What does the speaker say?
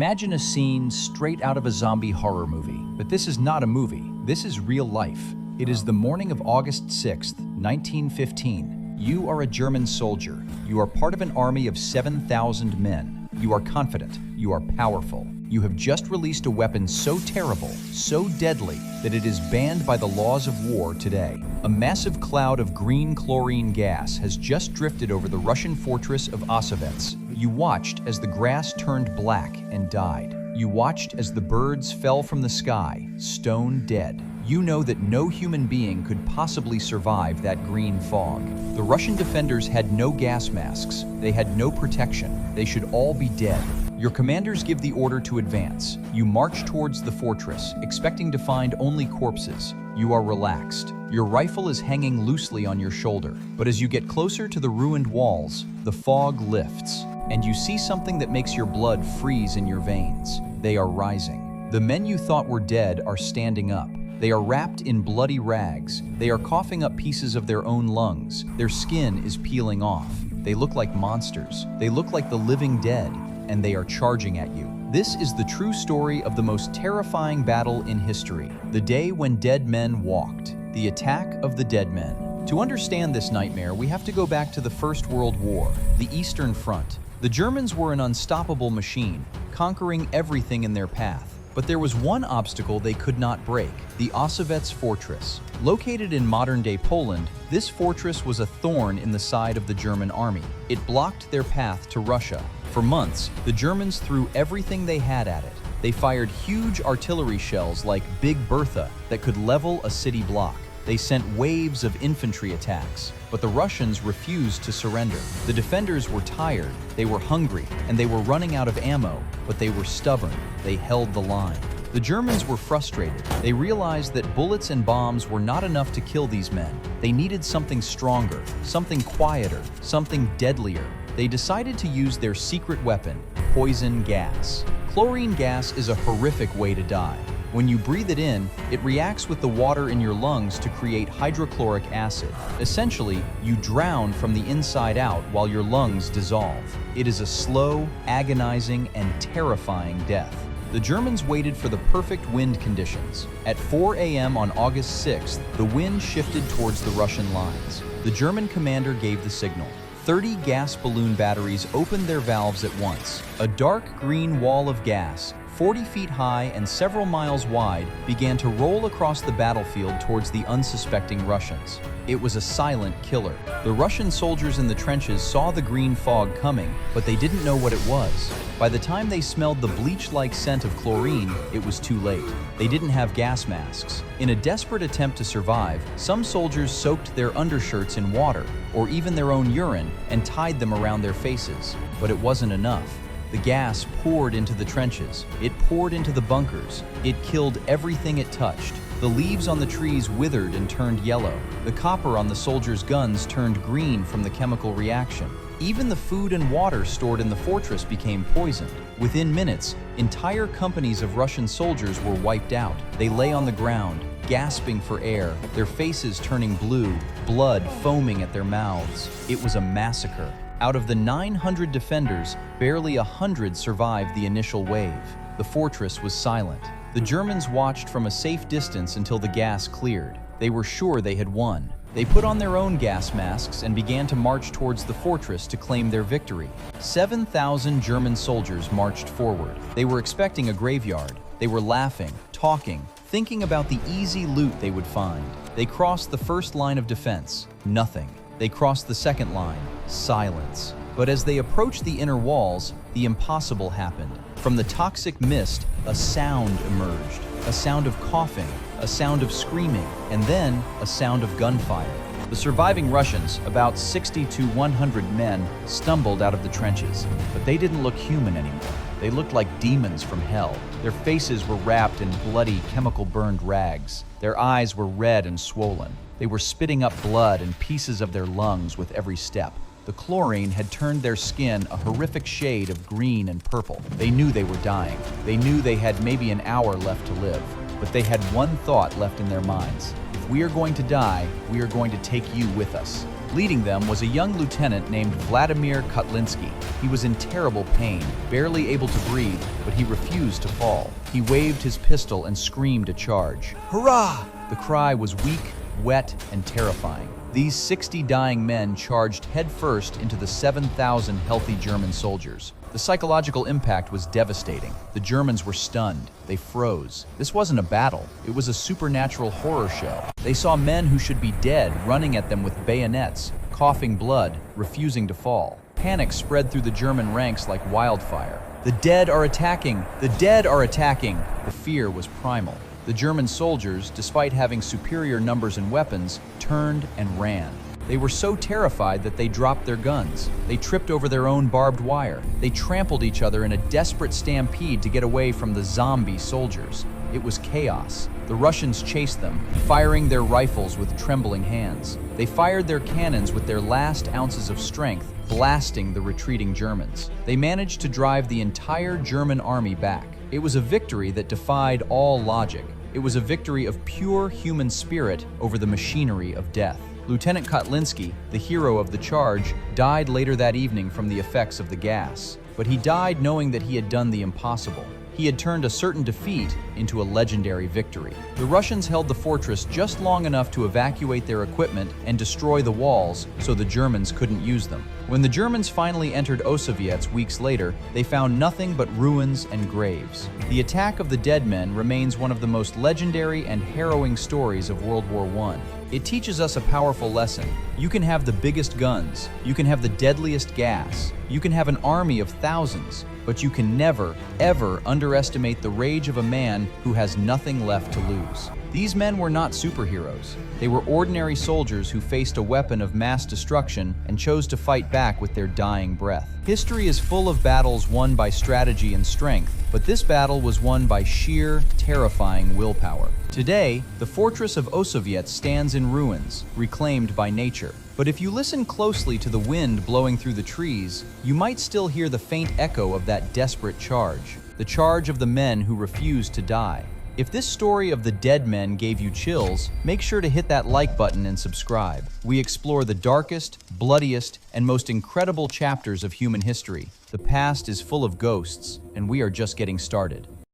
Imagine a scene straight out of a zombie horror movie. But this is not a movie. This is real life. It is the morning of August 6th, 1915. You are a German soldier. You are part of an army of 7,000 men. You are confident. You are powerful. You have just released a weapon so terrible, so deadly, that it is banned by the laws of war today. A massive cloud of green chlorine gas has just drifted over the Russian fortress of Osowiec. You watched as the grass turned black and died. You watched as the birds fell from the sky, stone dead. You know that no human being could possibly survive that green fog. The Russian defenders had no gas masks. They had no protection. They should all be dead. Your commanders give the order to advance. You march towards the fortress, expecting to find only corpses. You are relaxed. Your rifle is hanging loosely on your shoulder. But as you get closer to the ruined walls, the fog lifts, and you see something that makes your blood freeze in your veins. They are rising. The men you thought were dead are standing up. They are wrapped in bloody rags. They are coughing up pieces of their own lungs. Their skin is peeling off. They look like monsters. They look like the living dead, and they are charging at you. This is the true story of the most terrifying battle in history. The day when dead men walked. The attack of the dead men. To understand this nightmare, we have to go back to the First World War, the Eastern Front. The Germans were an unstoppable machine, conquering everything in their path. But there was one obstacle they could not break, the Osowiec Fortress. Located in modern-day Poland, this fortress was a thorn in the side of the German army. It blocked their path to Russia. For months, the Germans threw everything they had at it. They fired huge artillery shells like Big Bertha that could level a city block. They sent waves of infantry attacks, but the Russians refused to surrender. The defenders were tired, they were hungry, and they were running out of ammo, but they were stubborn. They held the line. The Germans were frustrated. They realized that bullets and bombs were not enough to kill these men. They needed something stronger, something quieter, something deadlier. They decided to use their secret weapon, poison gas. Chlorine gas is a horrific way to die. When you breathe it in, it reacts with the water in your lungs to create hydrochloric acid. Essentially, you drown from the inside out while your lungs dissolve. It is a slow, agonizing, and terrifying death. The Germans waited for the perfect wind conditions. At 4 a.m. on August 6th, the wind shifted towards the Russian lines. The German commander gave the signal. 30 gas balloon batteries opened their valves at once. A dark green wall of gas, 40 feet high and several miles wide, began to roll across the battlefield towards the unsuspecting Russians. It was a silent killer. The Russian soldiers in the trenches saw the green fog coming, but they didn't know what it was. By the time they smelled the bleach-like scent of chlorine, it was too late. They didn't have gas masks. In a desperate attempt to survive, some soldiers soaked their undershirts in water, or even their own urine, and tied them around their faces. But it wasn't enough. The gas poured into the trenches. It poured into the bunkers. It killed everything it touched. The leaves on the trees withered and turned yellow. The copper on the soldiers' guns turned green from the chemical reaction. Even the food and water stored in the fortress became poisoned. Within minutes, entire companies of Russian soldiers were wiped out. They lay on the ground, gasping for air, their faces turning blue, blood foaming at their mouths. It was a massacre. Out of the 900 defenders, barely 100 survived the initial wave. The fortress was silent. The Germans watched from a safe distance until the gas cleared. They were sure they had won. They put on their own gas masks and began to march towards the fortress to claim their victory. 7,000 German soldiers marched forward. They were expecting a graveyard. They were laughing, talking, thinking about the easy loot they would find. They crossed the first line of defense. Nothing. They crossed the second line. Silence. But as they approached the inner walls, the impossible happened. From the toxic mist, a sound emerged. A sound of coughing, a sound of screaming, and then a sound of gunfire. The surviving Russians, about 60 to 100 men, stumbled out of the trenches. But they didn't look human anymore. They looked like demons from hell. Their faces were wrapped in bloody, chemical-burned rags. Their eyes were red and swollen. They were spitting up blood and pieces of their lungs with every step. The chlorine had turned their skin a horrific shade of green and purple. They knew they were dying. They knew they had maybe an hour left to live. But they had one thought left in their minds. If we are going to die, we are going to take you with us. Leading them was a young lieutenant named Vladimir Kotlinski. He was in terrible pain, barely able to breathe, but he refused to fall. He waved his pistol and screamed a charge. Hurrah! The cry was weak, wet, and terrifying. These 60 dying men charged headfirst into the 7,000 healthy German soldiers. The psychological impact was devastating. The Germans were stunned. They froze. This wasn't a battle. It was a supernatural horror show. They saw men who should be dead running at them with bayonets, coughing blood, refusing to fall. Panic spread through the German ranks like wildfire. The dead are attacking! The dead are attacking! The fear was primal. The German soldiers, despite having superior numbers and weapons, turned and ran. They were so terrified that they dropped their guns. They tripped over their own barbed wire. They trampled each other in a desperate stampede to get away from the zombie soldiers. It was chaos. The Russians chased them, firing their rifles with trembling hands. They fired their cannons with their last ounces of strength, blasting the retreating Germans. They managed to drive the entire German army back. It was a victory that defied all logic. It was a victory of pure human spirit over the machinery of death. Lieutenant Kotlinski, the hero of the charge, died later that evening from the effects of the gas. But he died knowing that he had done the impossible. He had turned a certain defeat into a legendary victory. The Russians held the fortress just long enough to evacuate their equipment and destroy the walls so the Germans couldn't use them. When the Germans finally entered Osowiec weeks later, they found nothing but ruins and graves. The attack of the dead men remains one of the most legendary and harrowing stories of World War I. It teaches us a powerful lesson. You can have the biggest guns, you can have the deadliest gas, you can have an army of thousands, but you can never, ever underestimate the rage of a man who has nothing left to lose. These men were not superheroes. They were ordinary soldiers who faced a weapon of mass destruction and chose to fight back with their dying breath. History is full of battles won by strategy and strength, but this battle was won by sheer, terrifying willpower. Today, the fortress of Osowiec stands in ruins, reclaimed by nature. But if you listen closely to the wind blowing through the trees, you might still hear the faint echo of that desperate charge, the charge of the men who refused to die. If this story of the dead men gave you chills, make sure to hit that like button and subscribe. We explore the darkest, bloodiest, and most incredible chapters of human history. The past is full of ghosts, and we are just getting started.